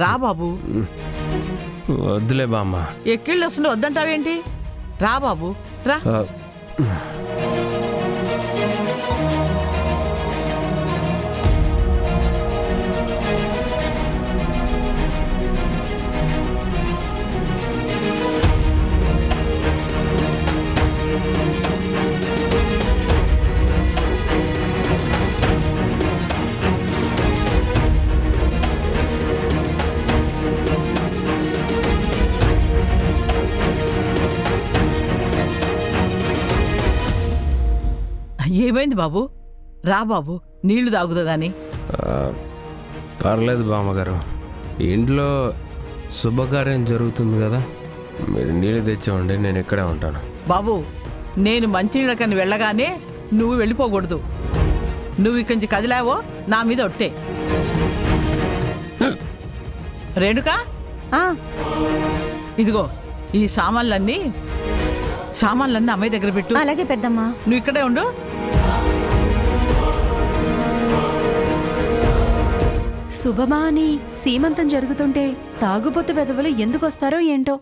రా బాబు. వద్దులే బామ్మ. ఎక్కిళ్ళు వస్తుంటే వద్దంటావేంటి? రా బాబు రా. ఏమైంది బాబు? రా బాబు, నీళ్లు తాగుదా గాని. పర్లేదు బామ్మగారు, ఇంట్లో శుభకార్యం జరుగుతుంది కదా, మీరు నీళ్ళు తెచ్చేవండి, నేను ఇక్కడే ఉంటాను. బాబు, నేను మంచినీళ్ళకని వెళ్ళగానే నువ్వు వెళ్ళిపోకూడదు. నువ్వు ఇక్కడి నుంచి కదిలావో నా మీద ఒట్టే. రేణుకా, ఇదిగో ఈ సామాన్లన్నీ అమ్మాయి దగ్గర పెట్టు. అలాగే పెద్దమ్మా. నువ్వు ఇక్కడే ఉండు. శుభమా అని సీమంతం జరుగుతుంటే తాగుబోతు వెధవలు ఎందుకొస్తారో ఏంటో.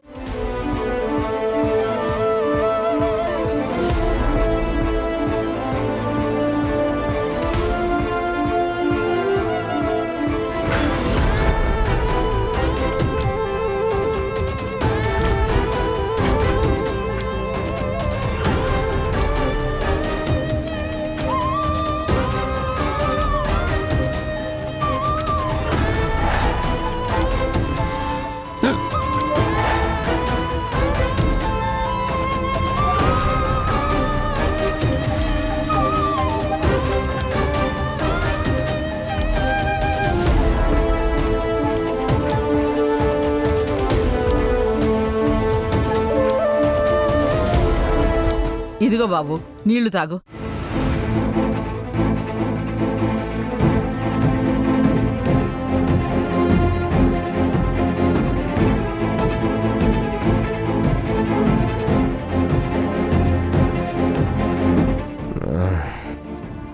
ఇదిగో బాబు, నీళ్లు తాగు.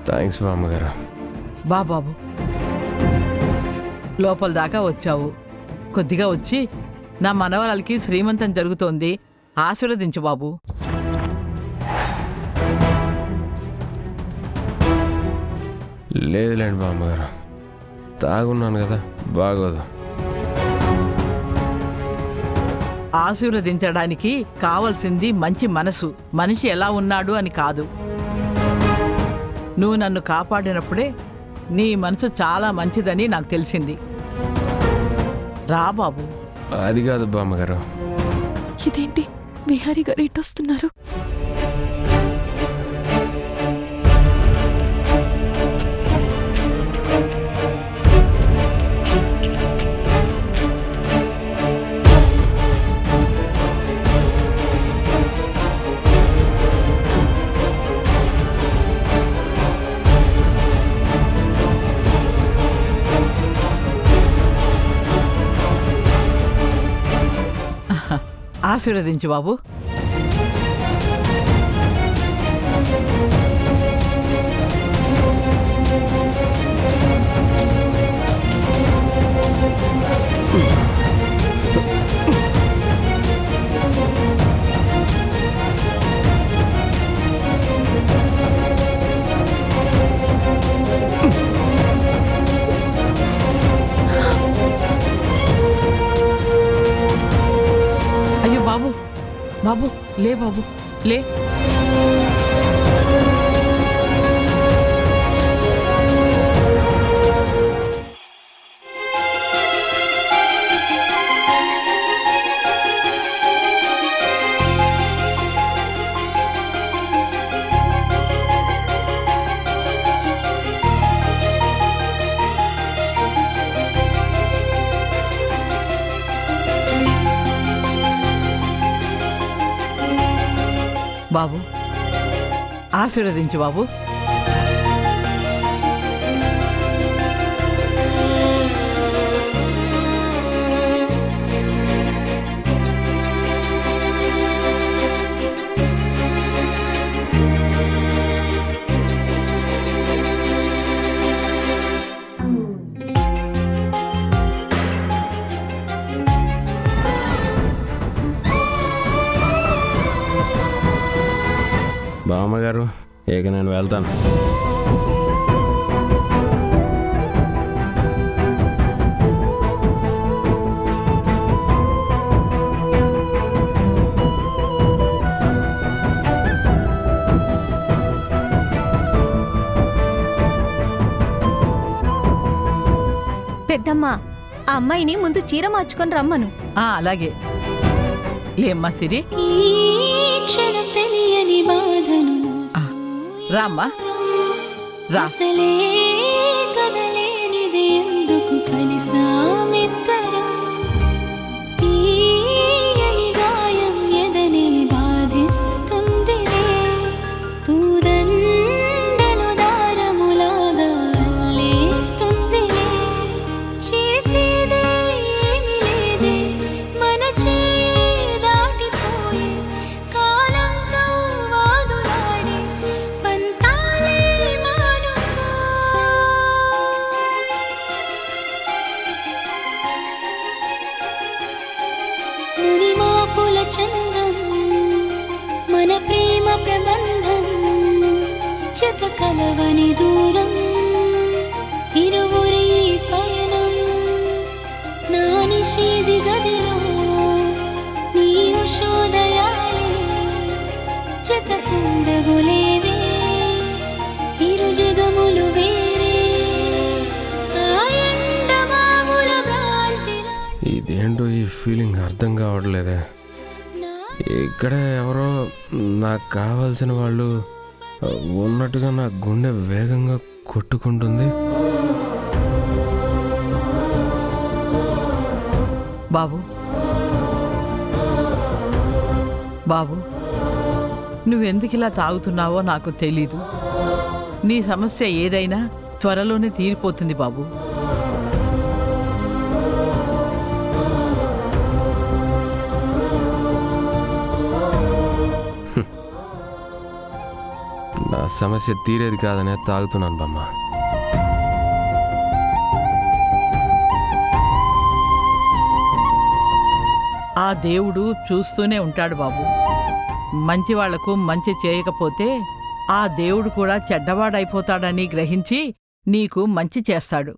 థ్యాంక్స్ బామ్మగారు. బాబు, లోపల దాకా వచ్చావు, కొద్దిగా వచ్చి నా మనవరాలకి శ్రీమంతం జరుగుతోంది, ఆశీర్వదించు బాబు. లేదులేండి బామ్మగారు, తాగున్నాను కదా, బాగోదు. ఆశీర్వదించడానికి కావలసింది మంచి మనసు, మనిషి ఎలా ఉన్నాడు అని కాదు. నువ్వు నన్ను కాపాడినప్పుడే నీ మనసు చాలా మంచిదని నాకు తెలిసింది. రా బాబు. అది కాదు బామ్మగారు. ఇదేంటి బిహారీ గారు ఇటొస్తున్నారు? ఆశీర్వదించు బాబు. బాబు లే, బాబు లే. బాబు, ఆశీర్వదించు బాబు. బామ్మగారు ఇక నేను వెళ్తాను. పెద్దమ్మ, ఆ అమ్మాయిని ముందు చీర మార్చుకొని రమ్మను. అలాగే లేమ్మా సిరి. ఈ క్షణం తెలియని బాధను రామ్మా రా. అసలే కదలేనిది ఎందుకు కలిసామిద్దరం తీయని గాయం ఎదనే బాధిస్తుందిలే పూదండను దారములాగా అల్లేస్తుందిలే చేసేదే ఏమీ లేదే మన దాటిపోయే కాలంతో వాదులాడే పంతాలే మానుకో మునిమాపుల చందం మన ప్రేమ ప్రబంధం జత కలవని దూరం ఇరువురి పయనం నా నిషేధి గదిలో నీ ఉషోదయాలే జత కూడగులేవే ఇరు జగములు వేరే ఆ ఎండమాముల భ్రాంతిలా ఇదేంటో ఈ ఫీలింగ్ అర్థం కావట్లేదే. ఇక్కడ ఎవరో నాకు కావాల్సిన వాళ్ళు ఉన్నట్టుగా నా గుండె వేగంగా కొట్టుకుంటుంది. బాబు బాబు నువ్వెందుకు ఇలా తాగుతున్నావో నాకు తెలీదు. నీ సమస్య ఏదైనా త్వరలోనే తీరిపోతుంది బాబు. నా సమస్య తీరేది కాదనే తాగుతున్నాను బామ్మ. ఆ దేవుడు చూస్తూనే ఉంటాడు బాబు. మంచి వాళ్లకు మంచి చేయకపోతే ఆ దేవుడు కూడా చెడ్డవాడైపోతాడని గ్రహించి నీకు మంచి చేస్తాడు.